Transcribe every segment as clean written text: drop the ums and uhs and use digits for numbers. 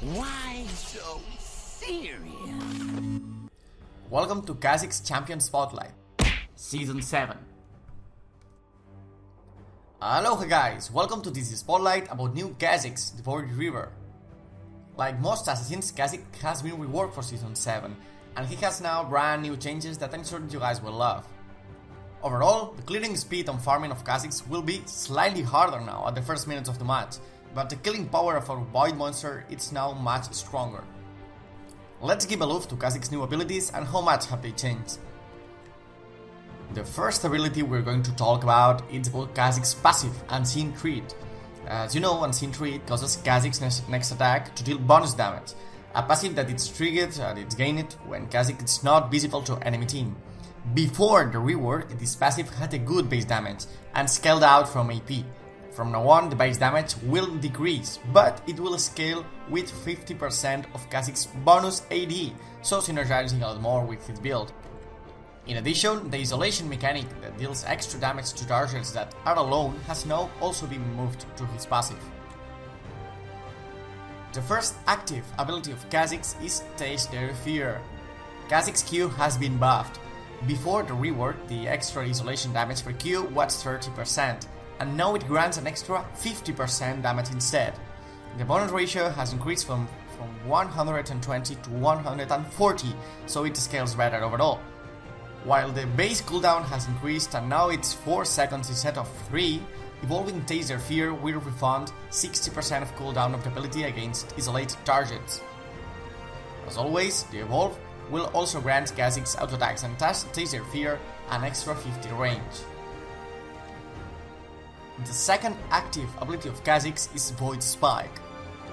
Why so serious? Welcome to Kha'zix Champion Spotlight, Season 7. Aloha guys, welcome to this spotlight about new Kha'zix, the Void River. Like most assassins, Kha'zix has been reworked for Season 7, and he has now brand new changes that I'm sure you guys will love. Overall, the clearing speed and farming of Kha'zix will be slightly harder now at the first minutes of the match, but the killing power of our Void monster is now much stronger. Let's give a look to Kha'zix's new abilities and how much have they changed. The first ability we're going to talk about is about Kha'zix's passive, Unseen Threat. As you know, Unseen Threat causes Kha'zix's next attack to deal bonus damage, a passive that is triggered and it's gained when Kha'zix is not visible to enemy team. Before the rework, this passive had a good base damage and scaled out from AP. From now on, the base damage will decrease, but it will scale with 50% of Kha'zix's bonus AD, so synergizing a lot more with his build. In addition, the isolation mechanic that deals extra damage to targets that are alone has now also been moved to his passive. The first active ability of Kha'zix is Taste Their Fear. Kha'zix's Q has been buffed. Before the rework, the extra isolation damage for Q was 30%, and now it grants an extra 50% damage instead. The bonus ratio has increased from 120 to 140, so it scales better overall. While the base cooldown has increased and now it's 4 seconds instead of 3, evolving Taste Their Fear will refund 60% of cooldown of the ability against isolated targets. As always, the evolve will also grant Kha'zix auto attacks and Taste Their Fear an extra 50 range. The second active ability of Kha'zix is Void Spike.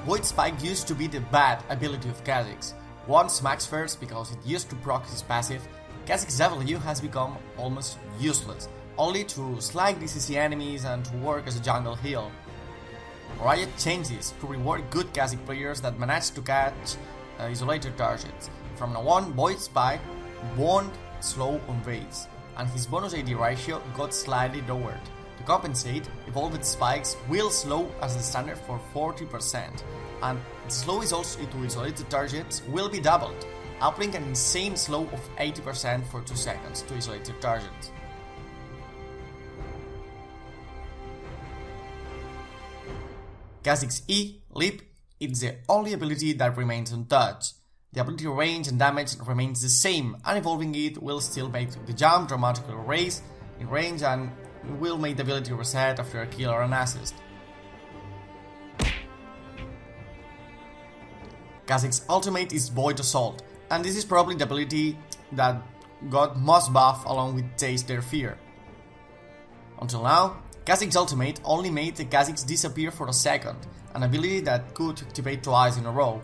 Void Spike used to be the bad ability of Kha'zix. Once max first because it used to proc his passive, Kha'zix's W has become almost useless, only to slightly CC enemies and to work as a jungle heal. Riot changed this to reward good Kha'zix players that manage to catch isolated targets. From now on, Void Spike won't slow on waves, and his bonus AD ratio got slightly lowered. To compensate, evolved spikes will slow as the standard for 40%, and the slow is also to isolated targets will be doubled, applying an insane slow of 80% for 2 seconds to isolated targets. Kha'zix's E, Leap, is the only ability that remains untouched. The ability range and damage remains the same, and evolving it will still make the jump dramatically raise in range and will make the ability reset after a kill or an assist. Kha'zix's ultimate is Void Assault, and this is probably the ability that got most buff along with Taste Their Fear. Until now, Kha'zix's ultimate only made the Kha'zix disappear for a second, an ability that could activate twice in a row.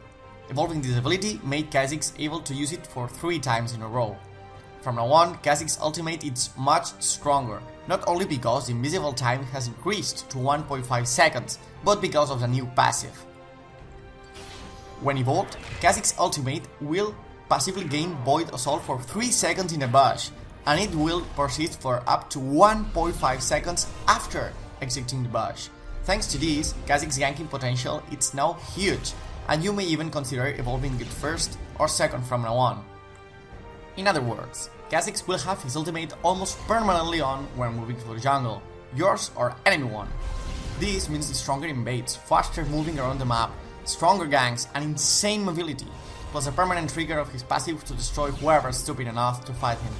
Evolving this ability made Kha'zix able to use it for 3 times in a row. From now on, Kha'zix's ultimate is much stronger, not only because the invisible time has increased to 1.5 seconds, but because of the new passive. When evoked, Kha'zix's ultimate will passively gain Void Assault for 3 seconds in a bush, and it will persist for up to 1.5 seconds after exiting the bush. Thanks to this, Kha'zix's ganking potential is now huge, and you may even consider evolving it first or second from now on. In other words, Kha'zix will have his ultimate almost permanently on when moving through the jungle, yours or enemy one. This means the stronger invades, faster moving around the map, stronger ganks, and insane mobility, plus a permanent trigger of his passive to destroy whoever is stupid enough to fight him.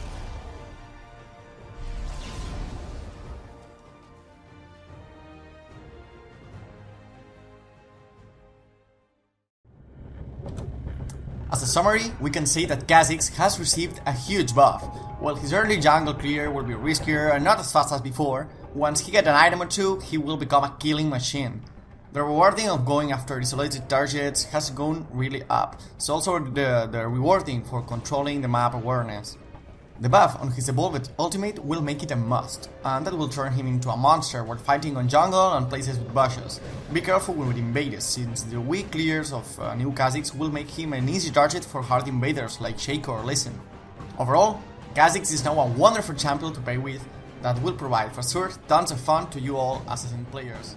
As a summary, we can say that Kha'zix has received a huge buff. While his early jungle clear will be riskier and not as fast as before, once he gets an item or 2, he will become a killing machine. The rewarding of going after isolated targets has gone really up, so also the rewarding for controlling the map awareness. The buff on his evolved ultimate will make it a must, and that will turn him into a monster while fighting on jungle and places with bushes. Be careful with invaders, since the weak clears of new Kha'zix will make him an easy target for hard invaders like Shaco or Listen. Overall, Kha'zix is now a wonderful champion to play with that will provide for sure tons of fun to you all assassin players.